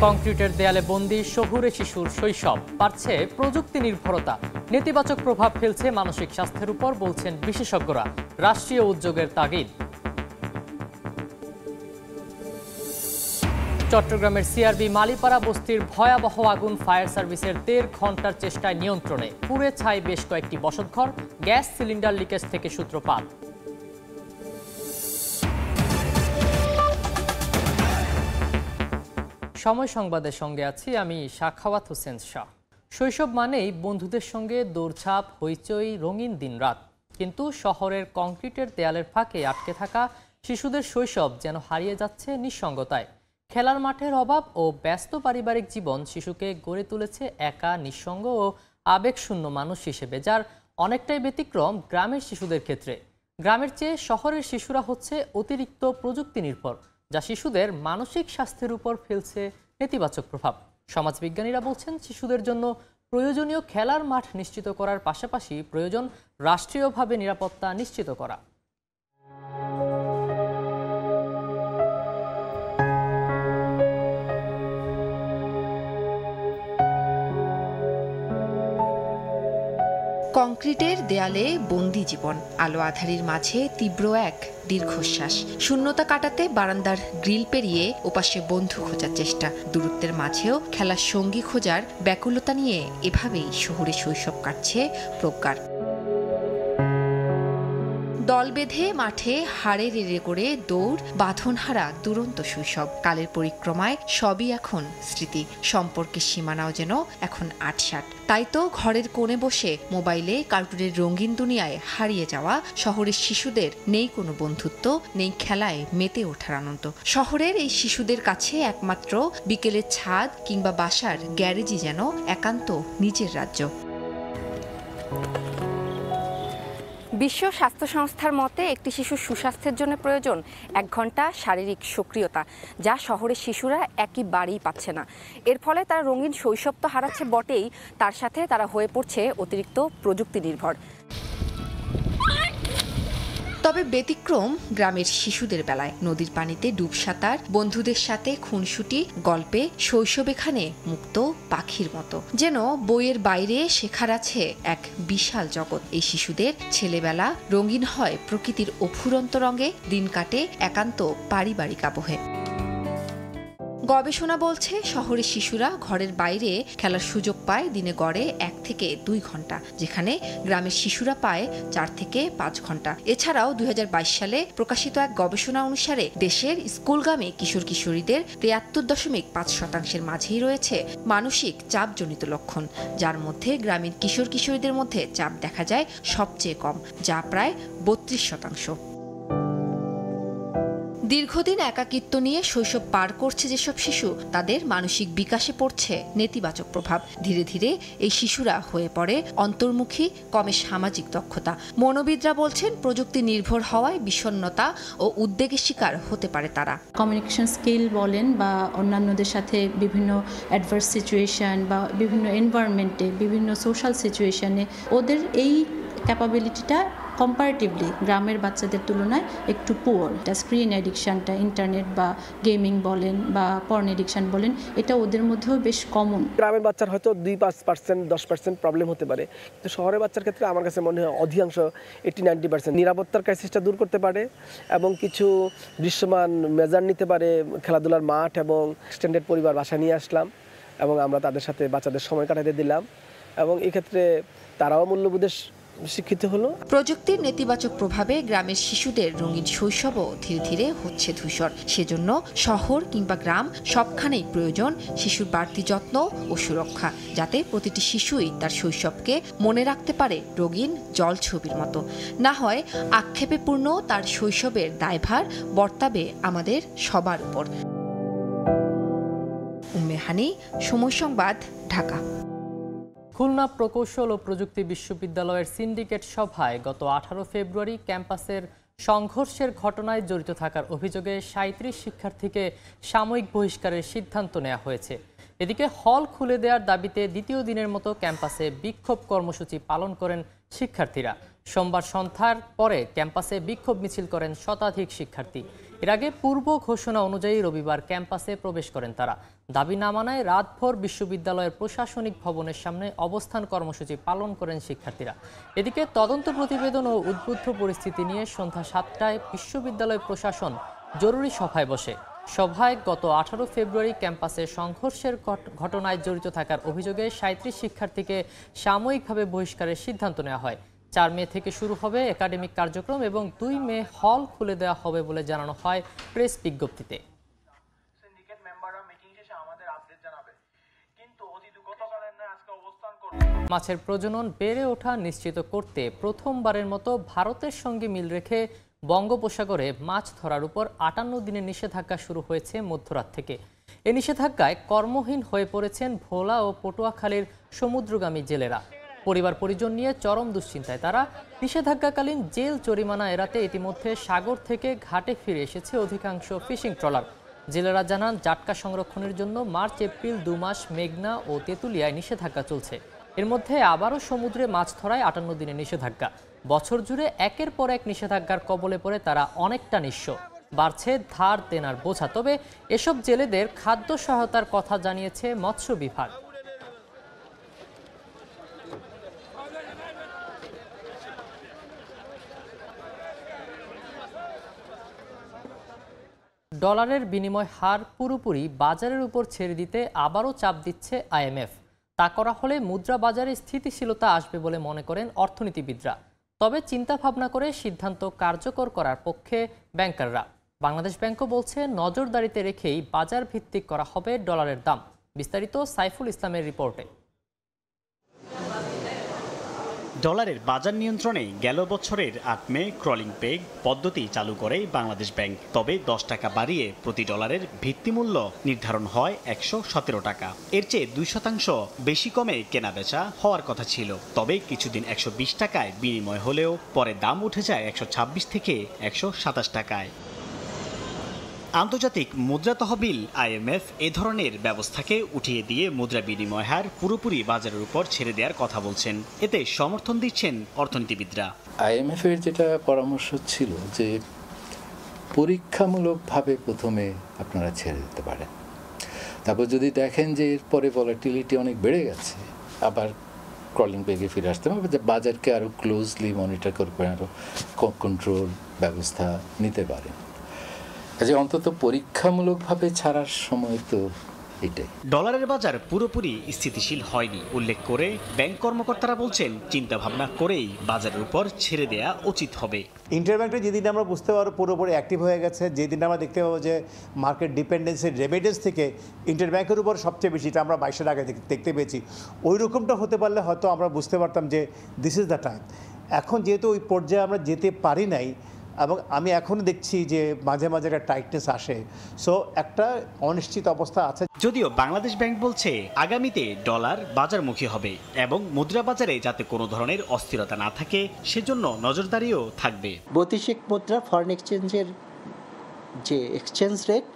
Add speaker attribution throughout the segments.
Speaker 1: কংক্রিটের দেয়ালে বন্দী শহুরে শিশুর শৈশব, বাড়ছে প্রযুক্তি নির্ভরতা, নেতিবাচক প্রভাব ফেলছে মানসিক স্বাস্থ্যের উপর, বলছেন বিশেষজ্ঞরা। রাষ্ট্রীয় উদ্যোগের তাগিদ। চট্টগ্রামের সিআরবি মালিপাড়া বস্তির ভয়াবহ আগুন ফায়ার সার্ভিসের ১.৫ ঘন্টার চেষ্টায় নিয়ন্ত্রণে। পুড়ে ছাই বেশ কয়েকটি বসতঘর, গ্যাস সিলিন্ডার লিকেজ থেকে সূত্রপাত। সময় সংবাদের সঙ্গে আছি আমি সাখাওয়াত হোসেন শাহ। শৈশব মানেই বন্ধুদের সঙ্গে দৌড়ঝাঁপ, হইচই, রঙিন দিনরাত। কিন্তু শহরের কংক্রিটের দেয়ালের ফাঁকে আটকে থাকা শিশুদের শৈশব যেন হারিয়ে যাচ্ছে নিঃসঙ্গতায়। খেলার মাঠের অভাব ও ব্যস্ত পারিবারিক জীবন শিশুকে গড়ে তুলেছে একা, নিঃসঙ্গ ও আবেগশূন্য মানুষ হিসেবে, যার অনেকটাই ব্যতিক্রম গ্রামের শিশুদের ক্ষেত্রে। গ্রামের চেয়ে শহরের শিশুরা হচ্ছে অতিরিক্ত প্রযুক্তি নির্ভর, যা শিশুদের মানসিক স্বাস্থ্যের উপর ফেলছে নেতিবাচক প্রভাব। সমাজবিজ্ঞানীরা বলছেন, শিশুদের জন্য প্রয়োজনীয় খেলার মাঠ নিশ্চিত করার পাশাপাশি প্রয়োজন রাষ্ট্রীয়ভাবে নিরাপত্তা নিশ্চিত করা।
Speaker 2: কংক্রিটের দেয়ালে বন্দি জীবন, আলো আঁধারির মাঝে তীব্র এক দীর্ঘশ্বাস। শূন্যতা কাটাতে বারান্দার গ্রিল পেরিয়ে ওপাশে বন্ধু খোঁজার চেষ্টা, দূরত্বের মাঝেও খেলার সঙ্গী খোঁজার ব্যাকুলতা নিয়ে এভাবেই শহুরে শৈশব কাটছে প্রজ্ঞার। দল বেঁধে মাঠে হাড়ে রেড়ে করে দৌড়, বাঁধনহারা দুরন্ত শৈশব। কালের পরিক্রমায় সবই এখন স্মৃতি, সম্পর্কের সীমানাও যেন এখন আটসাট। তাই তো ঘরের কোণে বসে মোবাইলে কার্টুনের রঙিন দুনিয়ায় হারিয়ে যাওয়া শহরের শিশুদের নেই কোনো বন্ধুত্ব, নেই খেলায় মেতে ওঠার আনন্দ। শহরের এই শিশুদের কাছে একমাত্র বিকেলের ছাদ কিংবা বাসার গ্যারেজই যেন একান্ত নিজের রাজ্য।
Speaker 3: বিশ্ব স্বাস্থ্য সংস্থার মতে একটি শিশুর সুস্বাস্থ্যের জন্য প্রয়োজন ১ ঘন্টা শারীরিক সক্রিয়তা, যা শহরের শিশুরা একেবারেই পাচ্ছে না। এর ফলে তারা রঙিন শৈশব তো হারাচ্ছে বটেই, তার সাথে তারা হয়ে পড়ছে অতিরিক্ত প্রযুক্তি নির্ভর।
Speaker 2: তবে ব্যতিক্রম গ্রামের শিশুদের বেলায়। নদীর পানিতে ডুব সাঁতার, বন্ধুদের সাথে খুনসুটি, গল্পে শৈশব এখানে মুক্ত পাখির মতো, যেন বইয়ের বাইরে শেখার আছে এক বিশাল জগৎ। এই শিশুদের ছেলেবেলা রঙিন হয় প্রকৃতির অফুরন্ত রঙে, দিন কাটে একান্ত পারিবারিক আবহে। গবেষণা বলছে, শহরের শিশুরা ঘরের বাইরে খেলার সুযোগ পায় দিনে গড়ে ১ থেকে ২ ঘন্টা, যেখানে গ্রামের শিশুরা পায় ৪ থেকে ৫ ঘন্টা। এছাড়াও ২০২২ সালে প্রকাশিত এক গবেষণা অনুসারে দেশের স্কুলগামী কিশোর কিশোরীদের ৭৩.৫% মাঝেই রয়েছে মানসিক চাপজনিত লক্ষণ, যার মধ্যে গ্রামীণ কিশোর কিশোরীদের মধ্যে চাপ দেখা যায় সবচেয়ে কম, যা প্রায় ৩২%। দীর্ঘদিন একাকিত্ব নিয়ে শৈশব পার করছে যেসব শিশু, তাদের মানসিক বিকাশে পড়ছে নেতিবাচক প্রভাব। ধীরে ধীরে এই শিশুরা হয়ে পড়ে অন্তর্মুখী, কমে সামাজিক দক্ষতা। মনোবিদরা বলছেন, প্রযুক্তি নির্ভর হওয়ায় বিষণ্ণতা ও উদ্বেগের শিকার হতে পারে তারা।
Speaker 4: কমিউনিকেশন স্কিল বলেন বা অন্যান্যদের সাথে বিভিন্ন অ্যাডভার্স সিচুয়েশন বা বিভিন্ন এনভায়রনমেন্টে, বিভিন্ন সোশ্যাল সিচুয়েশনে ওদের এই ক্যাপাবিলিটিটা কম্পারেটিভলি গ্রামের বাচ্চাদের তুলনায় একটু পুয়ার। এটা স্ক্রিন অ্যাডিকশানটা, ইন্টারনেট বা গেমিং বলেন বা পর্ন অ্যাডিকশান বলেন, এটা ওদের মধ্যেও বেশ কমন।
Speaker 5: গ্রামের বাচ্চার হয়তো ২-৫%, 10% প্রবলেম হতে পারে, কিন্তু শহরের বাচ্চার ক্ষেত্রে আমার কাছে মনে হয় অধিকাংশ 80-90% নিরাপত্তার ক্রাইসিসটা দূর করতে পারে এবং কিছু দৃশ্যমান মেজার নিতে পারে। খেলাধুলার মাঠ এবং এক্সটেন্ডেড পরিবার বাসা নিয়ে আসলাম এবং আমরা তাদের সাথে বাচ্চাদের সময় কাটাতে দিলাম এবং এক্ষেত্রে তারাও মূল্যবোধের শিক্ষিত হলো।
Speaker 2: প্রযুক্তির নেতিবাচক প্রভাবে গ্রামের শিশুদের রঙিন শৈশবও ধীরে ধীরে হচ্ছে ধূসর। সেজন্য শহর কিংবা গ্রাম সবখানেই প্রয়োজন শিশুর বাড়তি যত্ন ও সুরক্ষা, যাতে প্রতিটি শিশুই তার শৈশবকে মনে রাখতে পারে রঙিন জলছবির মতো। না হয় আক্ষেপে পূর্ণ তার শৈশবের দায়ভার বর্তাবে আমাদের সবার উপর। উম্মে হানি, সময় সংবাদ, ঢাকা।
Speaker 1: খুলনা প্রকৌশল ও প্রযুক্তি বিশ্ববিদ্যালয়ের সিন্ডিকেট সভায় গত 18 ফেব্রুয়ারি ক্যাম্পাসের সংঘর্ষের ঘটনায় জড়িত থাকার অভিযোগে 37 শিক্ষার্থীকে সাময়িক বহিষ্কারের সিদ্ধান্ত নেওয়া হয়েছে। এদিকে হল খুলে দেওয়ার দাবিতে দ্বিতীয় দিনের মতো ক্যাম্পাসে বিক্ষোভ কর্মসূচি পালন করেন শিক্ষার্থীরা। সোমবার সন্ধ্যার পরে ক্যাম্পাসে বিক্ষোভ মিছিল করেন শতাধিক শিক্ষার্থী। এর আগে পূর্ব ঘোষণা অনুযায়ী রবিবার ক্যাম্পাসে প্রবেশ করেন তারা। দাবি না মানায় রাতভর বিশ্ববিদ্যালয়ের প্রশাসনিক ভবনের সামনে অবস্থান কর্মসূচি পালন করেন শিক্ষার্থীরা। এদিকে তদন্ত প্রতিবেদন ও উদ্বুদ্ধ পরিস্থিতি নিয়ে সন্ধ্যা 7টায় বিশ্ববিদ্যালয় প্রশাসন জরুরি সভায় বসে। সভায় গত 18 ফেব্রুয়ারি ক্যাম্পাসে সংঘর্ষের ঘটনায় জড়িত থাকার অভিযোগে 37 শিক্ষার্থীকে সাময়িকভাবে বহিষ্কারের সিদ্ধান্ত নেওয়া হয়। 4 মে থেকে শুরু হবে একাডেমিক কার্যক্রম এবং 2 মে হল খুলে দেওয়া হবে বলে জানানো হয় প্রেস বিজ্ঞপ্তিতে। মাছের প্রজনন বেড়ে ওঠা নিশ্চিত করতে প্রথমবারের মতো ভারতের সঙ্গে মিল রেখে বঙ্গোপসাগরে মাছ ধরার উপর 58 দিনের নিষেধাজ্ঞা শুরু হয়েছে মধ্যরাত থেকে। এই নিষেধাজ্ঞায় কর্মহীন হয়ে পড়েছেন ভোলা ও পটুয়াখালীর সমুদ্রগামী জেলেরা। পরিবার পরিজন নিয়ে চরম দুশ্চিন্তায় তারা। নিষেধাজ্ঞাকালীন জেল জরিমানা এড়াতে ইতিমধ্যে সাগর থেকে ঘাটে ফিরে এসেছে অধিকাংশ ফিশিং ট্রলার। জেলেরা জানান, জাটকা সংরক্ষণের জন্য মার্চ এপ্রিল 2 মাস মেঘনা ও তেঁতুলিয়ায় নিষেধাজ্ঞা চলছে। এর মধ্যে আবারও সমুদ্রে মাছ ধরায় 58 দিনের নিষেধাজ্ঞা। বছর জুড়ে একের পর এক নিষেধাজ্ঞার কবলে পড়ে তারা অনেকটা নিঃস্ব। বাড়ছে ধার দেনার বোঝা। তবে এসব জেলেদের খাদ্য সহায়তার কথা জানিয়েছে মৎস্য বিভাগ। ডলারের বিনিময় হার পুরোপুরি বাজারের উপর ছেড়ে দিতে আবারও চাপ দিচ্ছে IMF। তা করা হলে মুদ্রা বাজারে স্থিতিশীলতা আসবে বলে মনে করেন অর্থনীতিবিদরা। তবে চিন্তা ভাবনা করে সিদ্ধান্ত কার্যকর করার পক্ষে ব্যাংকাররা। বাংলাদেশ ব্যাংকও বলছে, নজরদারিতে রেখেই বাজার ভিত্তিক করা হবে ডলারের দাম। বিস্তারিত সাইফুল ইসলামের রিপোর্টে।
Speaker 6: ডলারের বাজার নিয়ন্ত্রণে গেল বছরের 8 মে ক্রলিং পেগ পদ্ধতি চালু করে বাংলাদেশ ব্যাংক। তবে 10 টাকা বাড়িয়ে প্রতি ডলারের ভিত্তিমূল্য নির্ধারণ হয় 117 টাকা। এর চেয়ে 2% বেশি কমে কেনাবেচা হওয়ার কথা ছিল। তবে কিছুদিন 120 টাকায় বিনিময় হলেও পরে দাম উঠে যায় 126 থেকে 127 টাকায়। আন্তর্জাতিক মুদ্রা তহবিল IMF এ ধরনের ব্যবস্থাকে উঠিয়ে দিয়ে মুদ্রা বিনিময় হার পুরোপুরি বাজারের উপর ছেড়ে দেওয়ার কথা বলছেন। এতে সমর্থন দিচ্ছেন অর্থনীতিবিদরা।
Speaker 7: IMF এর যেটা পরামর্শ ছিল যে পরীক্ষামূলকভাবে প্রথমে আপনারা ছেড়ে দিতে পারেন, তারপর যদি দেখেন যে এরপরে ভলাটিলিটি অনেক বেড়ে গেছে আবার ক্রলিং পেগে ফিরে আসতে হবে, যে বাজারকে আরও ক্লোজলি মনিটর করবে, আরও কন্ট্রোল ব্যবস্থা নিতে পারেন। যে অন্তত পরীক্ষামূলকভাবে ছাড়ার সময় তো এটাই।
Speaker 6: ডলারের বাজার পুরোপুরি স্থিতিশীল হয়নি উল্লেখ করে ব্যাংক কর্মকর্তারা বলছেন, চিন্তা ভাবনা করেই বাজারের উপর ছেড়ে দেয়া উচিত হবে।
Speaker 8: ইন্টারব্যাংকটা যেদিন আমরা বুঝতে পারবো পুরোপুরি অ্যাক্টিভ হয়ে গেছে, যেদিন আমরা দেখতে পাবো যে মার্কেট ডিপেন্ডেন্সি রেমিটেন্স থেকে ইন্টারব্যাংকের উপর সবচেয়ে বেশি, এটা আমরা 22-এর আগে দেখতে পেয়েছি। ওই রকমটা হতে পারলে হয়তো আমরা বুঝতে পারতাম যে দিস ইজ দ্য টাইম। এখন যেহেতু ওই পর্যায়ে আমরা যেতে পারি নাই, এবং আমি এখনও দেখছি যে মাঝে মাঝে একটা টাইটনেস আসে, সো একটা অনিশ্চিত অবস্থা আছে।
Speaker 6: যদিও বাংলাদেশ ব্যাংক বলছে আগামীতে ডলার বাজারমুখী হবে এবং মুদ্রা বাজারে যাতে কোনো ধরনের অস্থিরতা না থাকে সেজন্য নজরদারিও থাকবে।
Speaker 9: বৈদেশিক মুদ্রা ফরেন এক্সচেঞ্জের যে এক্সচেঞ্জ রেট,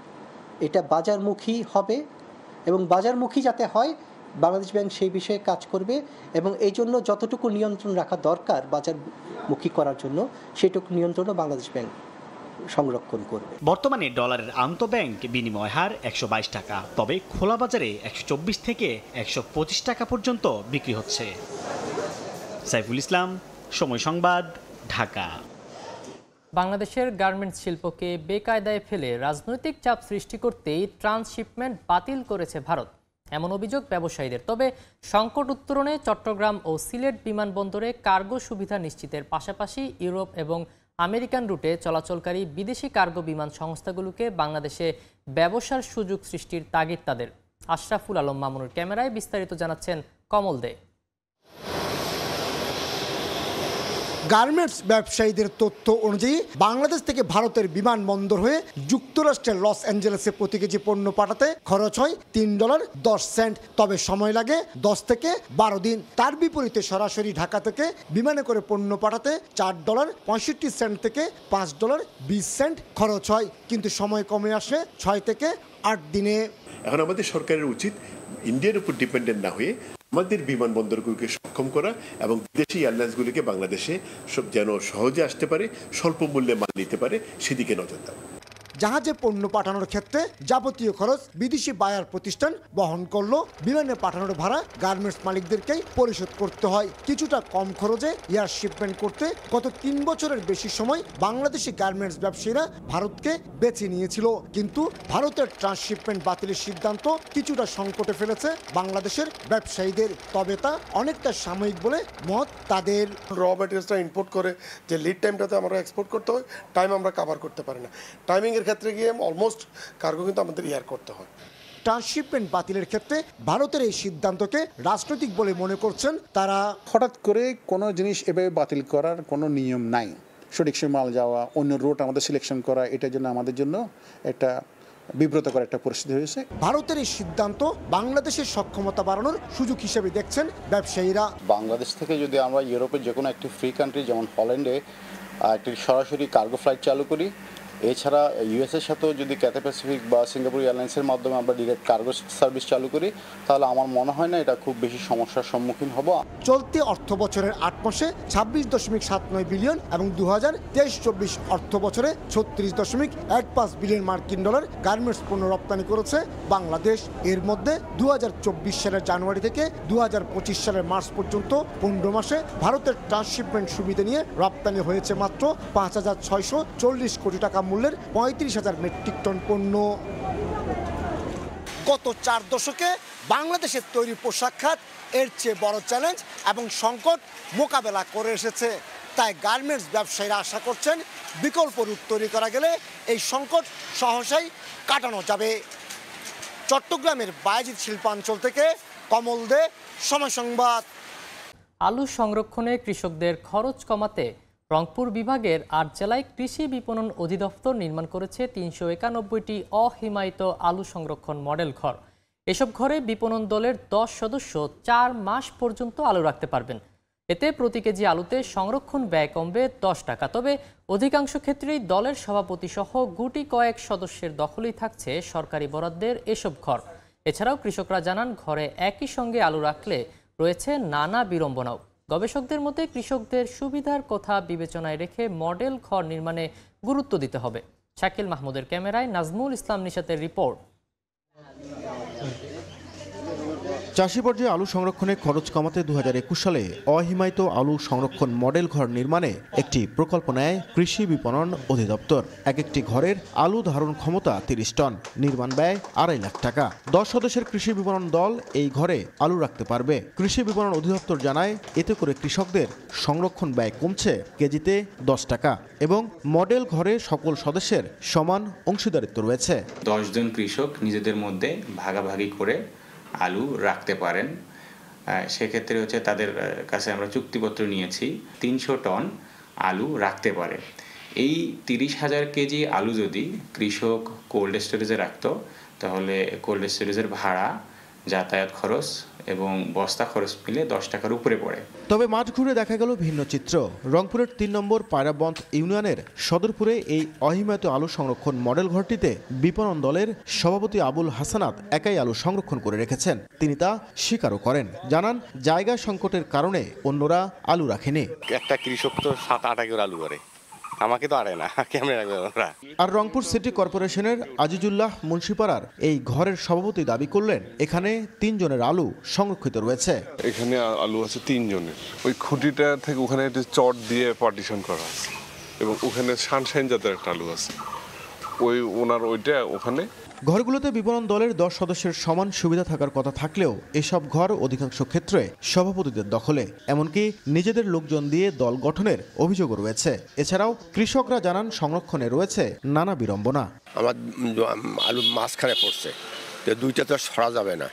Speaker 9: এটা বাজারমুখী হবে এবং বাজারমুখী যাতে হয় বাংলাদেশ ব্যাংক সেই বিষয়ে কাজ করবে এবং এই জন্য যতটুকু নিয়ন্ত্রণ রাখা দরকার বাজারমুখী করার জন্য সেটুকু নিয়ন্ত্রণও বাংলাদেশ ব্যাংক সংরক্ষণ করবে।
Speaker 6: বর্তমানে ডলারের আন্তঃব্যাংক বিনিময় হার 122 টাকা, তবে খোলা বাজারে 124 থেকে 125 টাকা পর্যন্ত বিক্রি হচ্ছে। সাইফুল ইসলাম, সময় সংবাদ, ঢাকা।
Speaker 1: বাংলাদেশের গার্মেন্টস শিল্পকে বেকায়দায় ফেলে রাজনৈতিক চাপ সৃষ্টি করতেই ট্রান্সশিপমেন্ট বাতিল করেছে ভারত, এমন অভিযোগ ব্যবসায়ীদের। তবে সংকট উত্তরণে চট্টগ্রাম ও সিলেট বিমানবন্দরে কার্গো সুবিধা নিশ্চিতের পাশাপাশি ইউরোপ এবং আমেরিকান রুটে চলাচলকারী বিদেশি কার্গো বিমান সংস্থাগুলোকে বাংলাদেশে ব্যবসার সুযোগ সৃষ্টির তাগিদ তাদের। আশরাফুল আলম মামুনের ক্যামেরায় বিস্তারিত জানাচ্ছেন কমল দে।
Speaker 10: গার্মেন্টস ব্যবসায়ীদের তথ্য অনুযায়ী বাংলাদেশ থেকে ভারতের বিমানবন্দর হয়ে যুক্তরাষ্ট্রের লস অ্যাঞ্জেলেসে প্রতি কেজি পণ্য পাঠাতে খরচ হয় $3.10, তবে সময় লাগে 10 থেকে 12 দিন। তার বিপরীতে সরাসরি ঢাকা থেকে বিমানে করে পণ্য পাঠাতে $4.65 থেকে $5.20 খরচ হয়, কিন্তু সময় কমে আসে 6 থেকে 8 দিনে।
Speaker 11: এখন আমাদের সরকারের উচিত ইন্ডিয়ার উপর ডিপেন্ডেন্ট না হয়ে আমাদের বিমানবন্দরগুলোকে সক্ষম করা এবং বিদেশি এয়ারলাইন্সগুলিকে বাংলাদেশে যেন সহজে আসতে পারে, স্বল্প মূল্যে মাল নিতে পারে, সেদিকে নজর দেওয়া।
Speaker 10: জাহাজে পণ্য পাঠানোর ক্ষেত্রে যাবতীয় খরচ বিদেশি বায়ার প্রতিষ্ঠান বহন করলো, বিমানে পাঠানোর ভাড়া গার্মেন্টস মালিকদেরকেই পরিশোধ করতে হয়। কিছুটা কম খরচে এয়ার শিপমেন্ট করতে গত 3 বছরের বেশি সময় বাংলাদেশি গার্মেন্টস ব্যবসায়ীরা ভারতকে বেছে নিয়েছিল, কিন্তু ভারতের ট্রান্সশিপমেন্ট বাতিলের সিদ্ধান্ত কিছুটা সংকটে ফেলেছে বাংলাদেশের ব্যবসায়ীদের। তবে তা অনেকটা সাময়িক বলে মত তাদের।
Speaker 12: র ম্যাটেরিয়ালসটা ইম্পোর্ট করে যে লিড টাইমটাতে আমরা এক্সপোর্ট করতে হয়, টাইম আমরা কভার করতে পারি না। টাইমিংয়ের ক্ষেত্রে গিয়ে অলমোস্ট কার্গো কিন্তু আমাদের এয়ার করতে হয়।
Speaker 10: ট্রান্সশিপমেন্ট বাতিলের ক্ষেত্রে ভারতের এই সিদ্ধান্তকে রাজনৈতিক বলে মনে করছেন তারা।
Speaker 13: হঠাৎ করে কোনো জিনিস এভাবে বাতিল করার কোনো নিয়ম নাই। সঠিক সময় মাল যাওয়া, অন্য রুট আমাদের সিলেকশন করা, এটার জন্য আমাদের জন্য একটা বিব্রতকর একটা পরিস্থিতি হয়েছে।
Speaker 10: ভারতের এই সিদ্ধান্ত বাংলাদেশের সক্ষমতা বাড়ানোর সুযোগ হিসেবে দেখছেন ব্যবসায়ীরা।
Speaker 14: বাংলাদেশ থেকে যদি আমরা ইউরোপের যে কোনো একটি ফ্রি কান্ট্রি যেমন হল্যান্ডে একটি সরাসরি কার্গো ফ্লাইট চালু করি, এছাড়া ইউএসের সাথেও যদি ক্যাথে প্যাসিফিক বা সিঙ্গাপুর এয়ারলাইন্সের মাধ্যমে আমরা ডিরেক্ট কার্গো সার্ভিস চালু করি, তাহলে আমার মনে হয় না এটা খুব বেশি সমস্যার সম্মুখীন হব।
Speaker 10: চলতি অর্থ বছরের 8 মাসে 26.79 বিলিয়ন এবং 2023-24 অর্থ বছরে 36.15 বিলিয়ন মার্কিন ডলার গার্মেন্টস পণ্য রপ্তানি করেছে বাংলাদেশ। এর মধ্যে 2024 সালের জানুয়ারি থেকে 2025 সালের মার্চ পর্যন্ত 15 মাসে ভারতের ট্রান্সশিপমেন্ট সুবিধা নিয়ে রপ্তানি হয়েছে মাত্র 5,640 কোটি টাকা মূল্যের 35,000 মেট্রিক টন পণ্য। গত 4 দশকে বাংলাদেশের তৈরি পোশাক খাত এর চেয়ে বড় চ্যালেঞ্জ এবং সংকট মোকাবেলা করে এসেছে। তাই গার্মেন্টস ব্যবসায়ীরা আশা করছেন বিকল্প রূপ তৈরি করা গেলে এই সংকট সহসাই কাটানো যাবে। চট্টগ্রামের বায়েজিদ শিল্পাঞ্চল থেকে কমল দে, সময় সংবাদ।
Speaker 1: আলু সংরক্ষণে কৃষকদের খরচ কমাতে রংপুর বিভাগের 8 জেলায় কৃষি বিপণন অধিদপ্তর নির্মাণ করেছে 391টি অহিমায়িত আলু সংরক্ষণ মডেল ঘর। এসব ঘরে বিপণন দলের 10 সদস্য 4 মাস পর্যন্ত আলু রাখতে পারবেন। এতে প্রতি কেজি আলুতে সংরক্ষণ ব্যয় কমবে 10 টাকা। তবে অধিকাংশ ক্ষেত্রেই দলের সভাপতি সহ গুটি কয়েক সদস্যের দখলেই থাকছে সরকারি বরাদ্দের এসব ঘর। এছাড়াও কৃষকরা জানান, ঘরে একই সঙ্গে আলু রাখলে রয়েছে নানা বিড়ম্বনাও। গবেষকদের মতে কৃষকদের সুবিধার কথা বিবেচনায় রেখে মডেল ঘর নির্মাণে গুরুত্ব দিতে হবে। শাকিল মাহমুদের ক্যামেরায় নাজমুল ইসলাম নিশাতের রিপোর্ট।
Speaker 15: চাষি পর্যায়ে আলু সংরক্ষণে খরচ কমাতে 2021 সালে অহিমায়িত আলু সংরক্ষণ মডেল ঘর নির্মাণে একটি প্রকল্প নেয় কৃষি বিপণন অধিদপ্তর। এক একটি ঘরের আলু ধারণ ক্ষমতা 30 টন, নির্মাণ ব্যয় 2.5 লাখ টাকা। 10 সদস্যের কৃষি বিপণন দল এই ঘরে আলু রাখতে পারবে। কৃষি বিপণন অধিদপ্তর জানায়, এতে করে কৃষকদের সংরক্ষণ ব্যয় কমছে কেজিতে 10 টাকা এবং মডেল ঘরে সকল সদস্যের সমান অংশীদারিত্ব রয়েছে।
Speaker 16: 10 জন কৃষক নিজেদের মধ্যে ভাগাভাগি করে আলু রাখতে পারেন। সেক্ষেত্রে হচ্ছে তাদের কাছে আমরা চুক্তিপত্র নিয়েছি 300 টন আলু রাখতে পারে। এই 30,000 কেজি আলু যদি কৃষক কোল্ড স্টোরেজে রাখতো, তাহলে কোল্ড স্টোরেজের ভাড়া, যাতায়াত খরচ এবং বস্তা খরচ মিলে 10 টাকার উপরে পড়ে।
Speaker 15: তবে মাঠ ঘুরে দেখা গেল ভিন্ন চিত্র। রংপুরের 3 নম্বর পায়রাবন্দ ইউনিয়নের সদরপুরে এই অহিমায়িত আলু সংরক্ষণ মডেল ঘরটিতে বিপণন দলের সভাপতি আবুল হাসানাত একাই আলু সংরক্ষণ করে রেখেছেন। তিনি তা স্বীকারও করেন। জানান, জায়গা সংকটের কারণে অন্যরা আলু রাখেনি।
Speaker 17: একটা কৃষক তো 7-8 একর আলু করে, আমাকে তো আরে না, কেমনে রাখবে ওরা।
Speaker 15: আর রংপুর সিটি কর্পোরেশনের আজিজুল্লাহ মুন্সিপাড়ার এই ঘরের সভাপতি দাবি করলেন, এখানে 3 জনের আলু সংরক্ষিত রয়েছে।
Speaker 18: এখানে আলু আছে 3 জনের। ওই খুঁটিটা থেকে ওখানে একটু চট দিয়ে পার্টিশন করা আছে এবং ওখানে সানশাইন জাতের একটা আলু আছে, ওই ওনার ওইটা ওখানে।
Speaker 15: ঘরগুলোতে বিপণন দলের 10 সদস্যের সমান সুবিধা থাকার কথা থাকলেও এসব ঘর অধিকাংশ ক্ষেত্রে সভাপতিদের দখলে, এমনকি নিজেদের লোকজন দিয়ে দল গঠনের অভিযোগও রয়েছে। এছাড়াও কৃষকরা জানান, সংরক্ষণে রয়েছে নানা বিড়ম্বনা।
Speaker 19: আমার আলু মাঝখানে পড়ছে, দুইটা তো সরা যাবে না,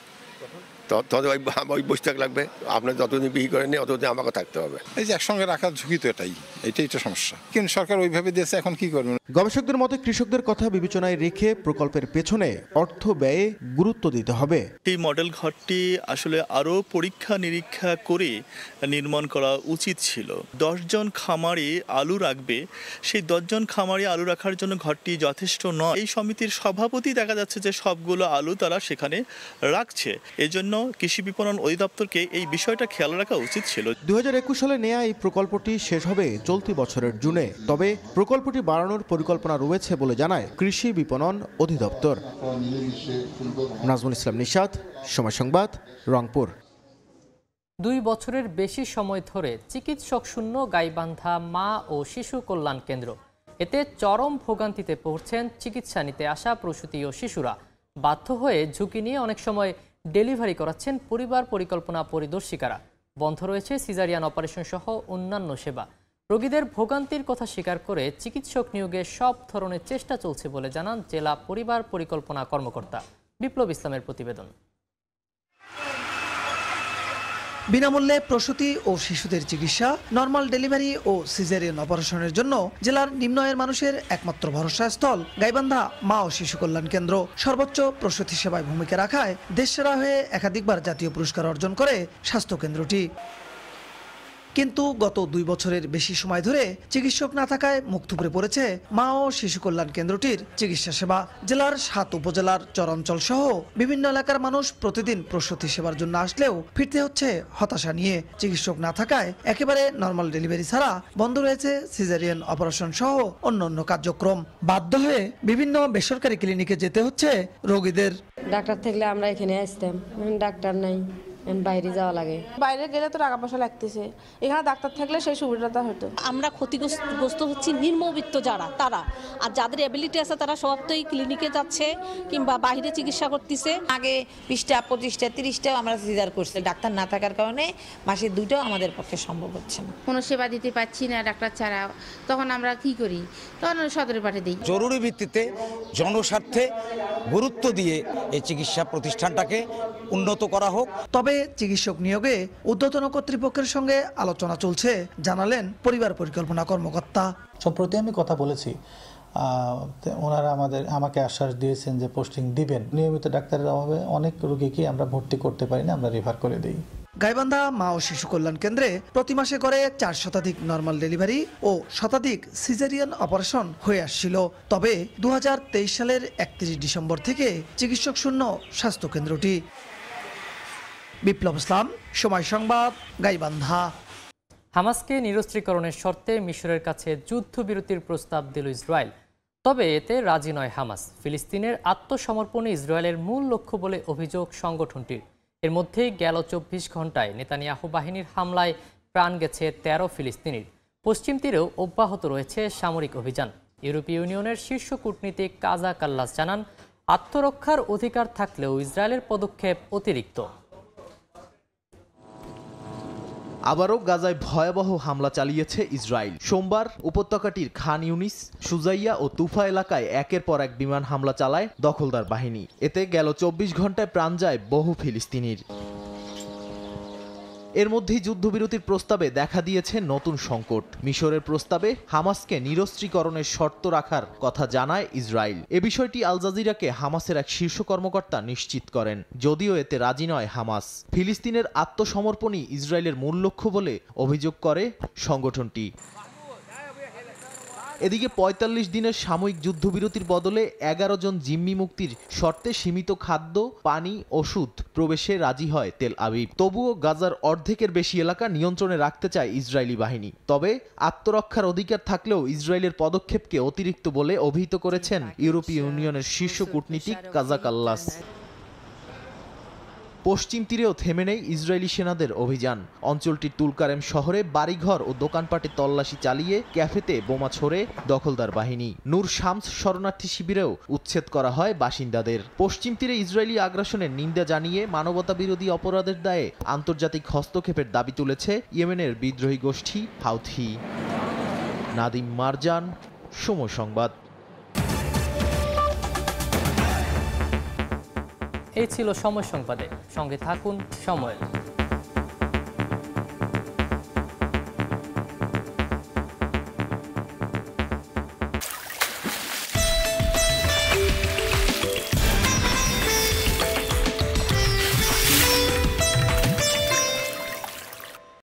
Speaker 19: ওই বসে থাকা লাগবে। আপনি যতদিন বিক্রি করেন অতদিন আমাকে থাকতে হবে।
Speaker 20: এই যে একসঙ্গে রাখার ঝুঁকি তো এটাই তো সমস্যা। কিন্তু সরকার ওইভাবে দিয়েছে, এখন কি করবেন?
Speaker 15: গবেষকদের মতে কৃষকদের কথা বিবেচনায় রেখে প্রকল্পের পেছনে অর্থ ব্যয়ে গুরুত্ব দিতে হবে।
Speaker 21: এই মডেল ঘরটি আসলে আরও পরীক্ষা নিরীক্ষা করে নির্মাণ করা উচিত ছিল। 10 জন খামারি আলু রাখবে, সেই 10 জন খামারি আলু রাখার জন্য ঘরটি যথেষ্ট নয়। এই সমিতির সভাপতি দেখা যাচ্ছে যে সবগুলো আলু তারা সেখানে রাখছে। এজন্য কৃষি বিপণন অধিদপ্তরকে এই বিষয়টা খেয়াল রাখা উচিত ছিল।
Speaker 15: 2021 সালে নেয়া এই প্রকল্পটি শেষ হবে চলতি বছরের জুনে। তবে প্রকল্পটি বাড়ানোর পরিকল্পনা রয়েছে বলে জানায় কৃষি বিপণন অধিদপ্তর। নাজমুল ইসলাম নিশাত, সময় সংবাদ, রংপুর।
Speaker 1: 2 বছরের বেশি সময় ধরে চিকিৎসক শূন্য গাইবান্ধা মা ও শিশু কল্যাণ কেন্দ্র। এতে চরম ভোগান্তিতে পড়ছেন চিকিৎসা নিতে আসা প্রসূতি ও শিশুরা। বাধ্য হয়ে ঝুঁকি নিয়ে অনেক সময় ডেলিভারি করাচ্ছেন পরিবার পরিকল্পনা পরিদর্শিকারা। বন্ধ রয়েছে সিজারিয়ান অপারেশন সহ অন্যান্য সেবা। রোগীদের ভোগান্তির কথা স্বীকার করে চিকিৎসক নিয়োগে সব ধরনের চেষ্টা চলছে বলে জানান জেলা পরিবার পরিকল্পনা কর্মকর্তা। বিপ্লব ইসলামের প্রতিবেদন।
Speaker 3: বিনামূল্যে প্রসূতি ও শিশুদের চিকিৎসা, নরমাল ডেলিভারি ও সিজারিয়ান অপারেশনের জন্য জেলার নিম্ন আয়ের মানুষের একমাত্র ভরসা স্থল গাইবান্ধা মা ও শিশু কল্যাণ কেন্দ্র। সর্বোচ্চ প্রসূতি সেবায় ভূমিকা রাখায় দেশসেরা হয়ে একাধিকবার জাতীয় পুরস্কার অর্জন করে স্বাস্থ্য কেন্দ্রটি। কিন্তু গত 2 বছরের বেশি সময় ধরে চিকিৎসক না থাকায় মুখ থুবড়ে পড়েছে মা ও শিশু কল্যাণ কেন্দ্রটির চিকিৎসা সেবা। জেলার 7 উপজেলার চরাঞ্চল সহ বিভিন্ন এলাকার মানুষ প্রতিদিন প্রসূতি সেবার জন্য আসলেও ফিরতে হচ্ছে হতাশা নিয়ে। চিকিৎসক না থাকায় একেবারে নরমাল ডেলিভারি ছাড়া বন্ধ রয়েছে সিজারিয়ান অপারেশন সহ অন্যান্য কার্যক্রম। বাধ্য হয়ে বিভিন্ন বেসরকারি ক্লিনিকে যেতে হচ্ছে রোগীদের।
Speaker 22: ডাক্তার থাকলে আমরা এখানে আসতাম, ডাক্তার নাই, বাইরে যাওয়া লাগে।
Speaker 23: বাইরে গেলে তো টাকা পয়সা লাগতেছে, এখানে ডাক্তার থাকলে সেই সুবিধাটা হতো।
Speaker 24: আমরা ক্ষতিগ্রস্ত হচ্ছি নিম্নবিত্ত যারা, তারা আর যাদের এবিলিটি আছে তারা সবটাই ক্লিনিকে যাচ্ছে কিংবা বাইরে চিকিৎসা করতেছে।
Speaker 25: আগে 20টা 25টা 30টাও আমরা সিজার করছি, ডাক্তার না থাকার কারণে মাসে 2টাও আমাদের পক্ষে সম্ভব হচ্ছে না।
Speaker 23: কোনো সেবা দিতে পারছি না ডাক্তার ছাড়া, তখন আমরা কি করি, তখন সদরে পাঠিয়ে দিই।
Speaker 26: জরুরি ভিত্তিতে জনস্বার্থে গুরুত্ব দিয়ে এই চিকিৎসা প্রতিষ্ঠানটাকে উন্নত করা হোক।
Speaker 3: তবে চিকিৎসক নিয়োগে ঊর্ধ্বতন কর্তৃপক্ষের সঙ্গে আলোচনা চলছে জানালেন পরিবার পরিকল্পনা কর্মকর্তা।
Speaker 27: সম্প্রতি আমি কথা বলেছি, ওনারা আমাকে আশ্বাস দিয়েছেন যে পোস্টিং দিবেন। নিয়মিত ডাক্তারের অভাবে অনেক রোগীকে আমরা ভর্তি করতে পারি না, আমরা রেফার করে দিই।
Speaker 3: গাইবান্ধা মা ও শিশু কল্যাণ কেন্দ্রে প্রতি মাসে করে 4 শতাধিক নরমাল ডেলিভারি ও শতাধিক সিজারিয়ান অপারেশন হয়ে আসছিল। তবে 2023 সালের 31 ডিসেম্বর থেকে চিকিৎসক শূন্য স্বাস্থ্য কেন্দ্রটি। বিপ্লব ইসলাম, সময় সংবাদ, গাইবান্ধা।
Speaker 1: হামাসকে নিরস্ত্রীকরণের শর্তে মিশরের কাছে যুদ্ধবিরতির প্রস্তাব দিল ইসরায়েল। তবে এতে রাজি নয় হামাস। ফিলিস্তিনের আত্মসমর্পণে ইসরায়েলের মূল লক্ষ্য বলে অভিযোগ সংগঠনটির। এর মধ্যেই গেল 24 ঘন্টায় নেতানিয়াহু বাহিনীর হামলায় প্রাণ গেছে 13 ফিলিস্তিনির। পশ্চিম তীরেও অব্যাহত রয়েছে সামরিক অভিযান। ইউরোপীয় ইউনিয়নের শীর্ষ কূটনীতিক কাজা কাল্লাস জানান, আত্মরক্ষার অধিকার থাকলেও ইসরায়েলের পদক্ষেপ অতিরিক্ত।
Speaker 28: আবারও গাজায় ভয়াবহ হামলা চালিয়েছে ইসরায়েল। সোমবার উপত্যকাটির খান ইউনিস, সুজাইয়া ও তুফা এলাকায় একের পর এক বিমান হামলা চালায় দখলদার বাহিনী। এতে গেল 24 ঘন্টায় প্রাণ যায় বহু ফিলিস্তিনির। এর মধ্যেই যুদ্ধবিরতির প্রস্তাবে দেখা দিয়েছে নতুন সংকট। মিশরের প্রস্তাবে হামাসকে নিরস্ত্রীকরণের শর্ত রাখার কথা জানায় ইসরায়েল। এ বিষয়টি আল জাজিরাকে হামাসের এক শীর্ষ কর্মকর্তা নিশ্চিত করেন, যদিও এতে রাজি নয় হামাস। ফিলিস্তিনের আত্মসমর্পণই ইসরায়েলের মূল লক্ষ্য বলে অভিযোগ করে সংগঠনটি। এদিকে ৪৫ দিনের সাময়িক যুদ্ধবিরতির বদলে 11 জন জিম্মি মুক্তির শর্তে সীমিত খাদ্য, পানি, ওষুধ প্রবেশে রাজি হয় তেল আবিব। তবুও গাজার অর্ধেকের বেশি এলাকা নিয়ন্ত্রণে রাখতে চায় ইসরায়েলি বাহিনী। তবে আত্মরক্ষার অধিকার থাকলেও ইসরায়েলের পদক্ষেপকে অতিরিক্ত বলে অভিহিত করেছেন ইউরোপীয় ইউনিয়নের শীর্ষ কূটনীতিক কাজা কাল্লাস। পশ্চিম তীরেও থেমে নেই ইসরায়েলি সেনাদের অভিযান। অঞ্চলটির তুলকারেম শহরে বাড়িঘর ও দোকানপাটে তল্লাশি চালিয়ে ক্যাফেতে বোমা ছোড়ে দখলদার বাহিনী। নূর শামস শরণার্থী শিবিরেও উচ্ছেদ করা হয় বাসিন্দাদের। পশ্চিম তীরে ইসরায়েলি আগ্রাসনের নিন্দা জানিয়ে মানবতাবিরোধী অপরাধের দায়ে আন্তর্জাতিক হস্তক্ষেপের দাবি তুলেছে ইয়েমেনের বিদ্রোহী গোষ্ঠী হাউথি। নাদিম মারজান, সময় সংবাদ।
Speaker 1: এই ছিল সময় সংবাদে। সঙ্গে থাকুন সময়ের।